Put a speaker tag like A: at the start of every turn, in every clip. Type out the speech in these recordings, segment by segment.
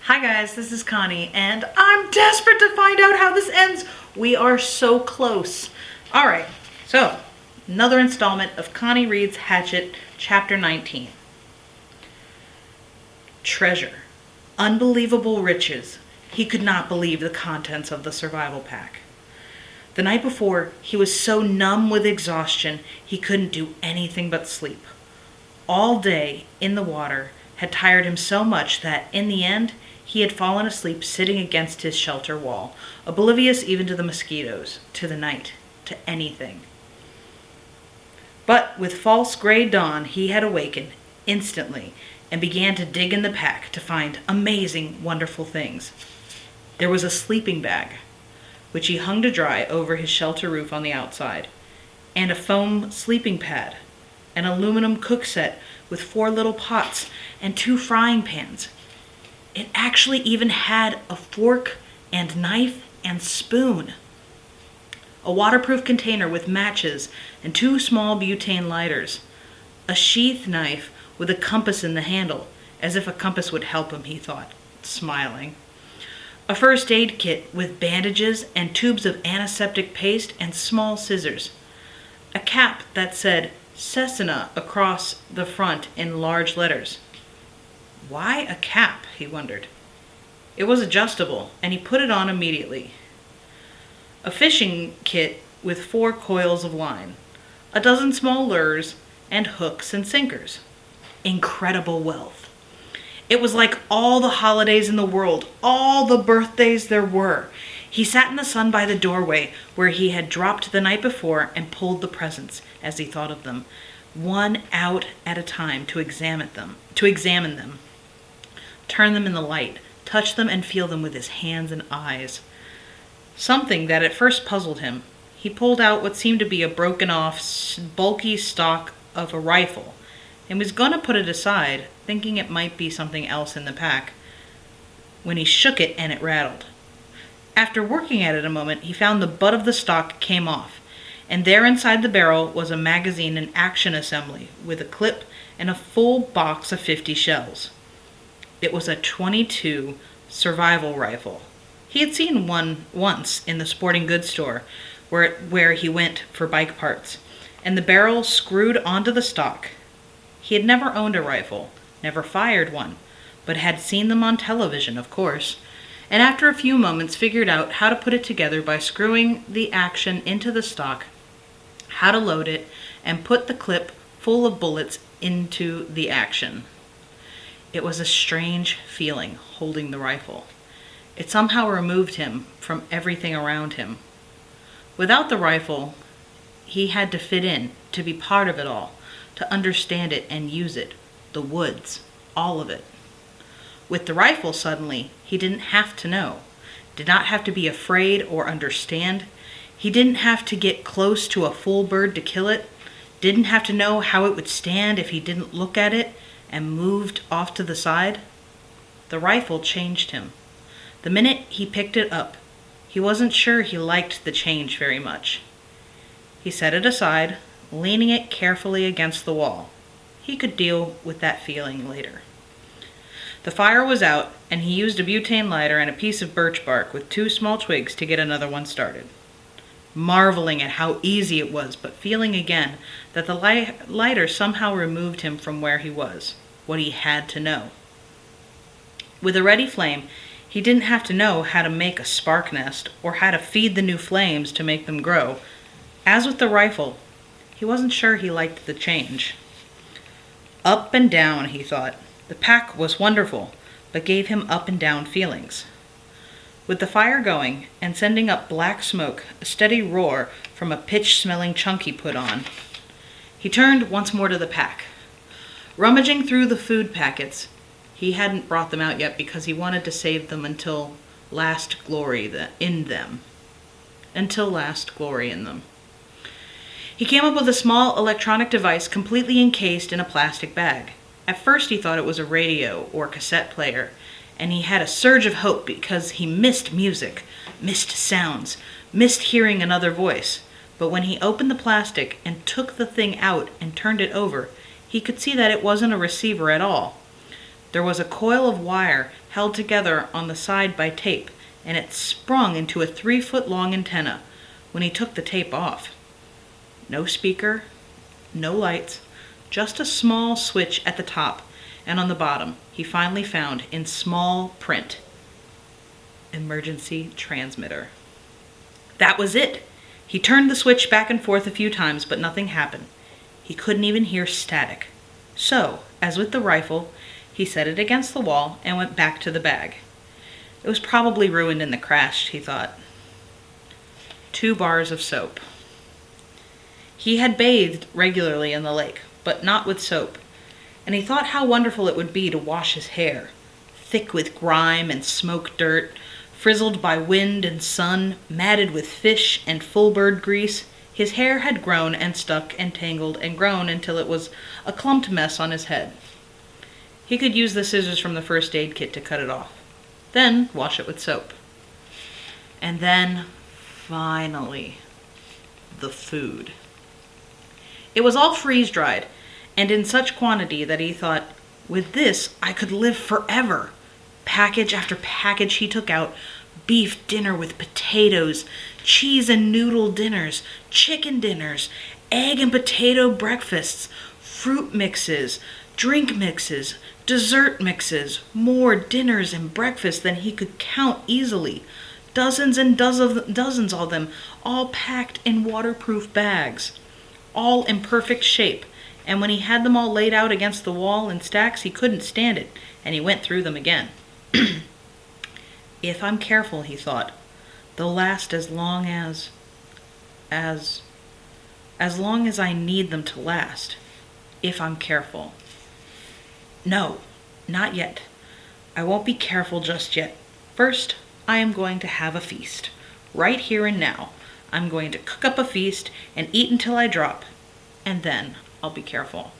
A: Hi guys, this is Connie, and I'm desperate to find out how this ends. We are so close. All right, so another installment of Connie Reads Hatchet, Chapter 19. Treasure. Unbelievable riches. He could not believe the contents of the survival pack. The night before, he was so numb with exhaustion, he couldn't do anything but sleep. All day in the water had tired him so much that, in the end, he had fallen asleep sitting against his shelter wall, oblivious even to the mosquitoes, to the night, to anything. But with false gray dawn, he had awakened instantly and began to dig in the pack to find amazing, wonderful things. There was a sleeping bag, which he hung to dry over his shelter roof on the outside, and a foam sleeping pad, an aluminum cook set with 4 little pots and 2 frying pans. It actually even had a fork and knife and spoon. A waterproof container with matches and 2 small butane lighters. A sheath knife with a compass in the handle, as if a compass would help him, he thought, smiling. A first aid kit with bandages and tubes of antiseptic paste and small scissors. A cap that said Cessna across the front in large letters. Why a cap, he wondered. It was adjustable, and he put it on immediately. A fishing kit with 4 coils of line, a dozen small lures, and hooks and sinkers. Incredible wealth. It was like all the holidays in the world, all the birthdays there were. He sat in the sun by the doorway where he had dropped the night before and pulled the presents as he thought of them, one out at a time to examine them. Turn them in the light, touch them and feel them with his hands and eyes. Something that at first puzzled him. He pulled out what seemed to be a broken off, bulky stock of a rifle and was going to put it aside, thinking it might be something else in the pack, when he shook it and it rattled. After working at it a moment, he found the butt of the stock came off, and there inside the barrel was a magazine and action assembly with a clip and a full box of 50 shells. It was a .22 survival rifle. He had seen one once in the sporting goods store where he went for bike parts, and the barrel screwed onto the stock. He had never owned a rifle, never fired one, but had seen them on television, of course, and after a few moments figured out how to put it together by screwing the action into the stock, how to load it, and put the clip full of bullets into the action. It was a strange feeling, holding the rifle. It somehow removed him from everything around him. Without the rifle, he had to fit in, to be part of it all, to understand it and use it, the woods, all of it. With the rifle, suddenly, he didn't have to know, did not have to be afraid or understand. He didn't have to get close to a full bird to kill it, didn't have to know how it would stand if he didn't look at it and moved off to the side. The rifle changed him. The minute he picked it up, he wasn't sure he liked the change very much. He set it aside, leaning it carefully against the wall. He could deal with that feeling later. The fire was out, and he used a butane lighter and a piece of birch bark with 2 small twigs to get another one started. Marveling at how easy it was, but feeling again that the lighter somehow removed him from where he was, what he had to know. With a ready flame, he didn't have to know how to make a spark nest or how to feed the new flames to make them grow. As with the rifle, he wasn't sure he liked the change. Up and down, he thought. The pack was wonderful, but gave him up and down feelings. With the fire going and sending up black smoke, a steady roar from a pitch-smelling chunk he put on, he turned once more to the pack. Rummaging through the food packets, he hadn't brought them out yet because he wanted to save them until last glory in them. He came up with a small electronic device completely encased in a plastic bag. At first he thought it was a radio or cassette player, and he had a surge of hope because he missed music, missed sounds, missed hearing another voice. But when he opened the plastic and took the thing out and turned it over, he could see that it wasn't a receiver at all. There was a coil of wire held together on the side by tape, and it sprung into a 3-foot-long antenna when he took the tape off. No speaker, no lights, just a small switch at the top, and on the bottom he finally found, in small print, emergency transmitter. That was it. He turned the switch back and forth a few times, but nothing happened. He couldn't even hear static. So, as with the rifle, he set it against the wall and went back to the bag. It was probably ruined in the crash, he thought. 2 bars of soap. He had bathed regularly in the lake, but not with soap, and he thought how wonderful it would be to wash his hair, thick with grime and smoke dirt, frizzled by wind and sun, matted with fish and full bird grease. His hair had grown and stuck and tangled and grown until it was a clumped mess on his head. He could use the scissors from the first aid kit to cut it off, then wash it with soap. And then, finally, the food. It was all freeze-dried, and in such quantity that he thought, with this, I could live forever. Package after package he took out: beef dinner with potatoes, cheese and noodle dinners, chicken dinners, egg and potato breakfasts, fruit mixes, drink mixes, dessert mixes, more dinners and breakfasts than he could count easily. Dozens and dozens of them, all packed in waterproof bags, all in perfect shape. And when he had them all laid out against the wall in stacks, he couldn't stand it, and he went through them again. If I'm careful, he thought, they'll last as long as long as I need them to last. If I'm careful. No, not yet. I won't be careful just yet. First, I am going to have a feast. Right here and now. I'm going to cook up a feast and eat until I drop. And then I'll be careful.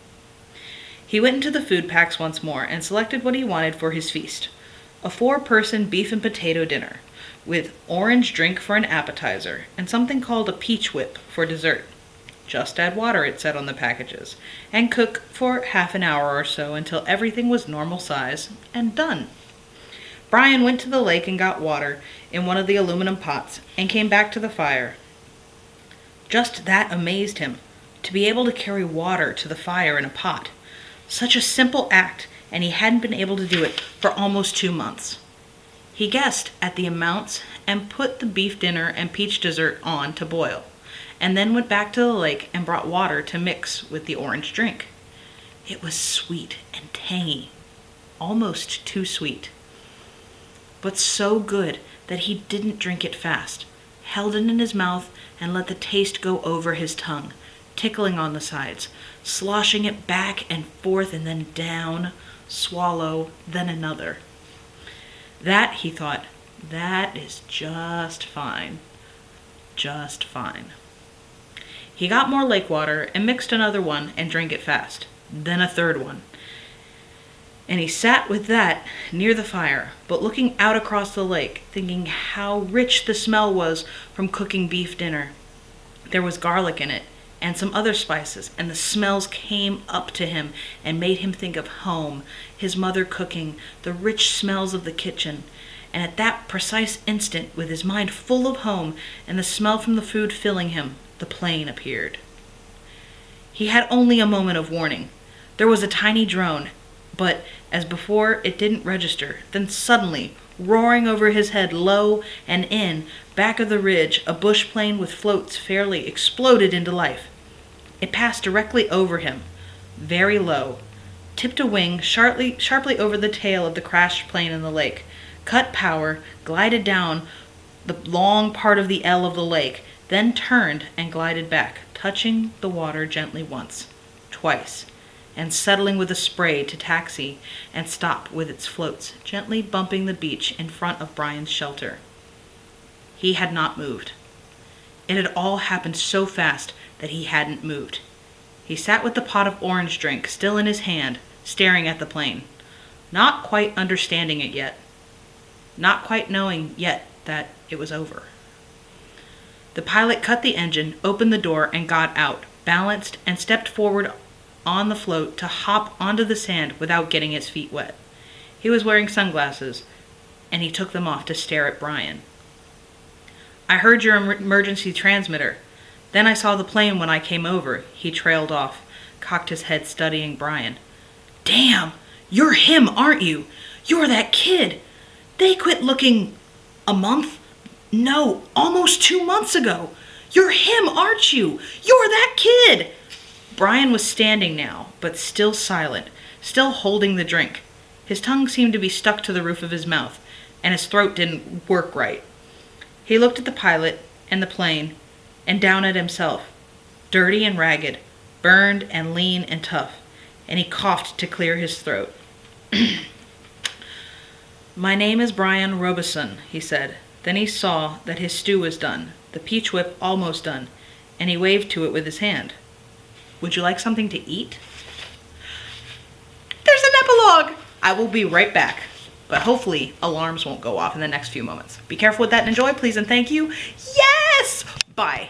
A: He went into the food packs once more and selected what he wanted for his feast. A 4-person beef and potato dinner, with orange drink for an appetizer, and something called a peach whip for dessert. Just add water, it said on the packages, and cook for half an hour or so until everything was normal size, and done. Brian went to the lake and got water in one of the aluminum pots, and came back to the fire. Just that amazed him, to be able to carry water to the fire in a pot. Such a simple act, and he hadn't been able to do it for almost 2 months. He guessed at the amounts and put the beef dinner and peach dessert on to boil, and then went back to the lake and brought water to mix with the orange drink. It was sweet and tangy, almost too sweet, but so good that he didn't drink it fast, held it in his mouth and let the taste go over his tongue, tickling on the sides, sloshing it back and forth and then down, swallow, then another. That, he thought, that is just fine. Just fine. He got more lake water and mixed another one and drank it fast, then a third one. And he sat with that near the fire, but looking out across the lake, thinking how rich the smell was from cooking beef dinner. There was garlic in it, and some other spices, and the smells came up to him and made him think of home, his mother cooking, the rich smells of the kitchen. And at that precise instant, with his mind full of home and the smell from the food filling him, the plane appeared. He had only a moment of warning. There was a tiny drone, but as before, it didn't register. Then suddenly, roaring over his head low and in, back of the ridge, a bush plane with floats fairly exploded into life. It passed directly over him, very low, tipped a wing sharply over the tail of the crashed plane in the lake, cut power, glided down the long part of the L of the lake, then turned and glided back, touching the water gently once, twice, and settling with a spray to taxi and stop with its floats, gently bumping the beach in front of Brian's shelter. He had not moved. It had all happened so fast that he hadn't moved. He sat with the pot of orange drink still in his hand, staring at the plane, not quite understanding it yet, not quite knowing yet that it was over. The pilot cut the engine, opened the door, and got out, balanced, and stepped forward on the float to hop onto the sand without getting his feet wet. He was wearing sunglasses, and he took them off to stare at Brian. I heard your emergency transmitter. Then I saw the plane when I came over. He trailed off, cocked his head studying Brian. Damn, you're him, aren't you? You're that kid. They quit looking a month? No, almost 2 months ago. You're him, aren't you? You're that kid. Brian was standing now, but still silent, still holding the drink. His tongue seemed to be stuck to the roof of his mouth, and his throat didn't work right. He looked at the pilot and the plane, and down at himself, dirty and ragged, burned and lean and tough, and he coughed to clear his throat. My name is Brian Robeson, he said. Then he saw that his stew was done, the peach whip almost done, and he waved to it with his hand. Would you like something to eat? There's an epilogue! I will be right back. But hopefully alarms won't go off in the next few moments. Be careful with that and enjoy, please and thank you. Yes! Bye.